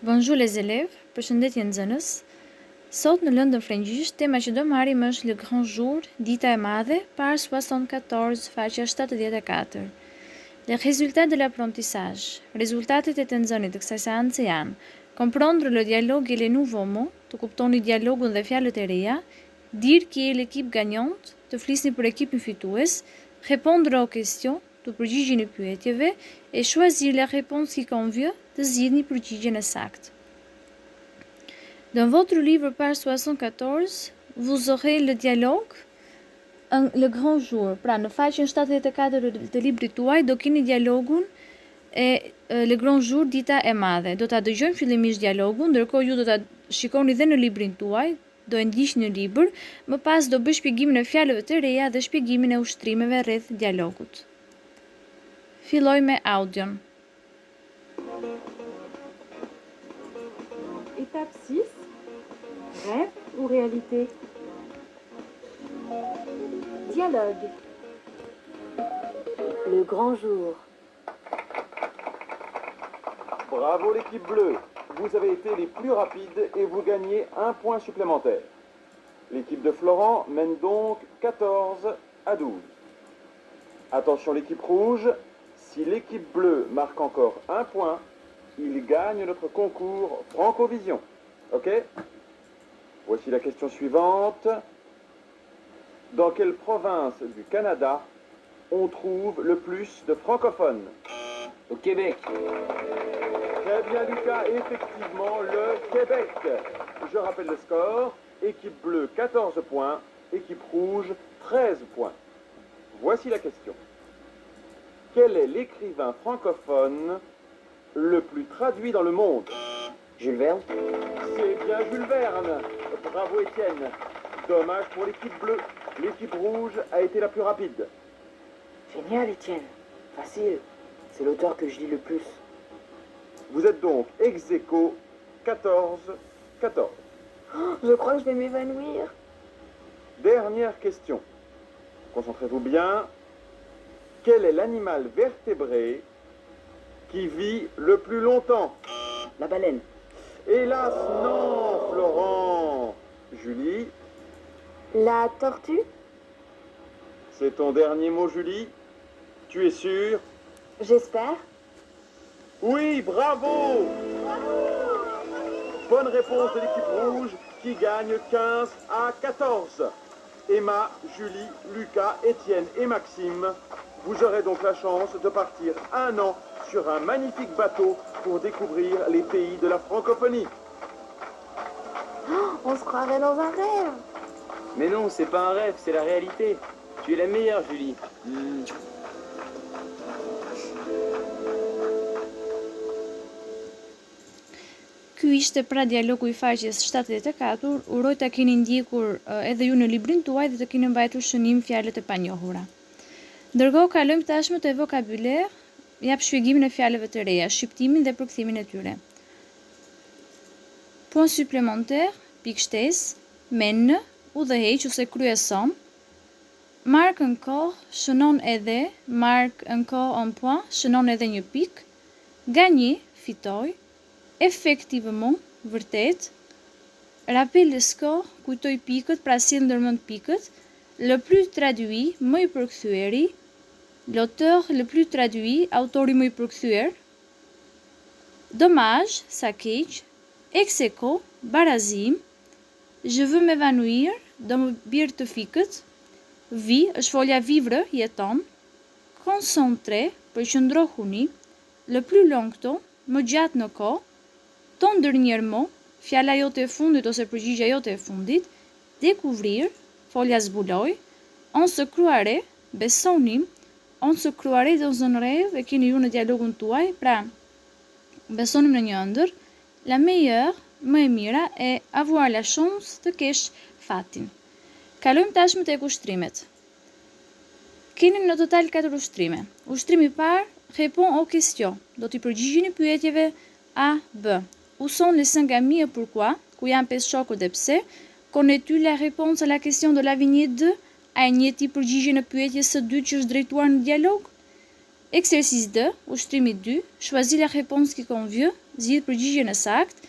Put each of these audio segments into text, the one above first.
Bonjour les élèves, përshëndetje nxënës. Sot në lëndën frëngjisht, tema që do marrim është Le Grand Jour, dita e madhe, page 74, faqja 74. Les résultats de l'apprentissage. Rezultatet e të nxënit të kësaj seance janë: comprendre le dialogue et les nouveaux mots, të kuptoni dialogun dhe fjalët e reja, dire qui est l'équipe gagnante, të flisni për ekipin fitues, répondre aux questions, të përgjigjeni pyetjeve, et choisir la réponse qui convient, të zgjidhni përgjigjen e saktë. Dans votre livre, page 74, vous aurez le dialogue, le grand jour. Pra, në faqen 74 të librit tuaj do keni dialogun e le grand jour, dita e madhe. Do ta dëgjojmë fillimisht dialogun, ndërkohë ju do ta shikoni dhe në librin tuaj, do e ndiqni në libër, më pas do bëj shpjegimin e fjalëve të reja dhe shpjegimin e ushtrimeve rreth dialogut. Filloj me audion. Étape 6. Rêve ou réalité? Dialogue. Le grand jour. Bravo l'équipe bleue, vous avez été les plus rapides et vous gagnez un point supplémentaire. L'équipe de Florent mène donc 14-12. Attention l'équipe rouge, si l'équipe bleue marque encore un point, il gagne notre concours Francovision. Ok? Voici la question suivante. Dans quelle province du Canada on trouve le plus de francophones? Au Québec. Très bien Lucas, effectivement le Québec. Je rappelle le score. Équipe bleue 14 points, équipe rouge 13 points. Voici la question. Quel est l'écrivain francophone le plus traduit dans le monde? Jules Verne. C'est bien Jules Verne. Bravo Étienne. Dommage pour l'équipe bleue. L'équipe rouge a été la plus rapide. Génial, Étienne. Facile. C'est l'auteur que je lis le plus. Vous êtes donc ex aequo 14-14. Je crois que je vais m'évanouir. Dernière question. Concentrez-vous bien. Quel est l'animal vertébré qui vit le plus longtemps? La baleine. Hélas, non, Florent. Julie, La tortue? c'est ton dernier mot, Julie? Tu es sûre? J'espère. Oui, bravo! Bonne réponse de l'équipe rouge qui gagne 15-14. Emma, Julie, Lucas, Étienne et Maxime, vous aurez donc la chance de partir un an sur un magnifique bateau pour découvrir les pays de la francophonie. On se croirait dans un rêve. Mais non, c'est pas un rêve, c'est la réalité. Tu es la meilleure, Julie. Ky ishte pra dialogu I faqes 74, uroj ta keni ndjekur edhe ju në librin tuaj dhe të keni mbajtur shënim fjalët e panjohura. Ndërkohë kalojmë tashmë te vokabuler, jap shpjegimin e fjalëve të reja, shqiptimin dhe përkthimin e tyre. Point supplémentaire, pikë shtesë, mène, udhëheq ose kryeson. Marque encore, shënon edhe, marque encore un point, shënon edhe një pikë. Gagner, fitoj. Effectivement, vërtet. Rappel le score, kujtoj pikët, pra sill ndërmend pikët. Le plus traduit, më I përkthyeri. L'auteur le plus traduit, autori më I përkthyer. Dommage, sa keq. Ex aequo, barazim. Je veux m'évanouir, do më bjerë të fikët. Vi, është folja vivre, jeton. Concentré, përqendrohuni. Le plus longtemps, më gjatë në kohë. Ton dernier mot, fjala jote e fundit ose përgjigja jote e fundit. Découvrir, folja zbuloj. On se croirait, besonim. On se croirait dans un rêve, e keni ju në dialogun tuaj, pra besonim në një ëndër. La meilleure, më e mira, e avoir la chance të kesh fatin. Kalojmë tashmë tek ushtrimet. Keni në total 4 ushtrime. Ushtrimi I parë, répond aux questions. Do t'i përgjigjeni pyetjeve A, B. Où sont les 5 amis et pourquoi? Ku janë 5 shokët e pse? Connais-tu la réponse à la question de la vignette 2? A e njeh ti përgjigjen e pyetjes së dytë që është drejtuar në dialog? Exercice 2, ushtrimi 2, choisis la réponse qui convient, Zgjidh përgjigjen e saktë.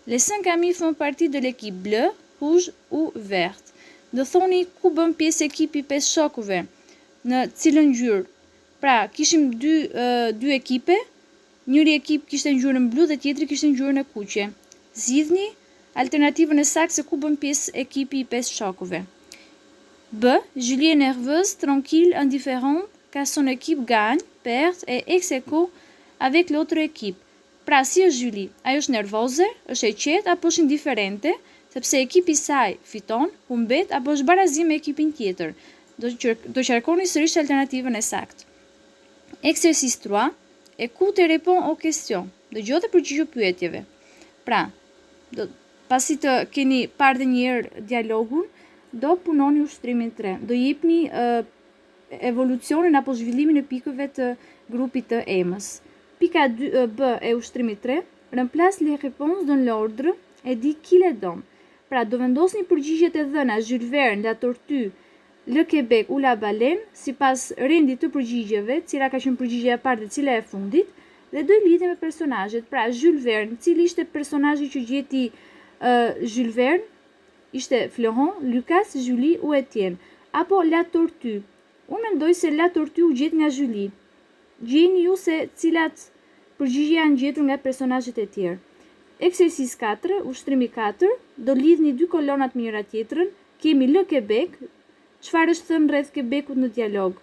Les 5 amis font partie de l'équipe bleue, rouge ou verte. Do thoni ku bën pjesë ekipi 5 shokuve, në cilën ngjyrë. Pra, kishim dy ekipe, njëri ekip kishte ngjyrën blu dhe tjetri kishte ngjyrën e kuqe. Zgjidhni alternativën e saktë se ku bën pjesë ekipi i 5 shokove. B. Julie est nerveuse, tranquille, indifférente, car son équipe gagne, perd et ex aequo avec l'autre équipe. Pra, si është Julie? Ajo është nervoze, është e qetë apo është indiferente, sepse ekipi i saj fiton, humbet apo është barazim me ekipin tjetër. Do qarkoni sërish alternativën e saktë. Exercice 3. Écoute et réponds aux questions. Dëgjoj dhe përgjigjo pyetjeve. Pra, pasi të keni parë dhe njëherë dialogun, do punoni ushtrimin 3. Do jepni evolucionin apo zhvillimin e pikëve të grupit të emës. Pika B e ushtrimit 3, remplace les réponses dans l'ordre et dit qui les donne. Pra, do vendosni përgjigjet e dhëna Jules Verne, La Tortue, Le Québec u La Baleine, sipas rendit të përgjigjeve, cila ka qenë përgjigja e parë dhe cila e fundit, dhe do i lidhni me personazhet. Pra, Jules Verne, cili ishte personazhi që gjeti Jules Verne, ishte Florent, Lucas, Julie u Etienne. Apo La Tortue. Unë mendoj se La Tortue u gjet nga Julie. Gjeni ju se cilat përgjigje janë gjetur nga personazhet e tjerë. Exercice 4, ushtrimi 4, do lidhni dy kolonat me njëra tjetrën. Kemi Le Québec. Çfarë është thënë rreth Québecut në dialog?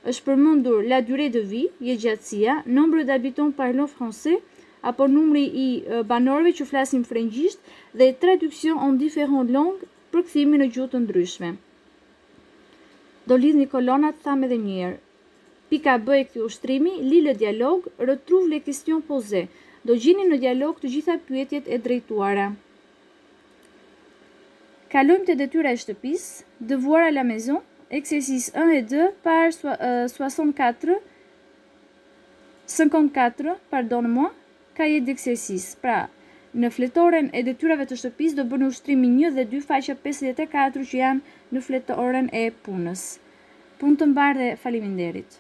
Është përmendur la durée de vie, jetësia, nombre d'habitants parlant français, apo numri i banorëve që flasin frëngjisht dhe traduction en différentes langues, përkthimi në gjuhë të ndryshme. Do lidhni kolonat, tham edhe një herë. Pika B e këtij ushtrimi, lis le dialogue, retrouve les questions posées. Do gjeni në dialog të gjitha pyetjet e drejtuara. Kalojmë te detyra e shtëpisë, devoir à la maison, exercice 1 et 2, page 54, pardonne-moi, cahier d'exercice. Pra, në fletoren e detyrave të shtëpisë do bëni ushtrimin 1 dhe 2, faqja 54 që janë në fletoren e punës. Punë të mbarë dhe faleminderit.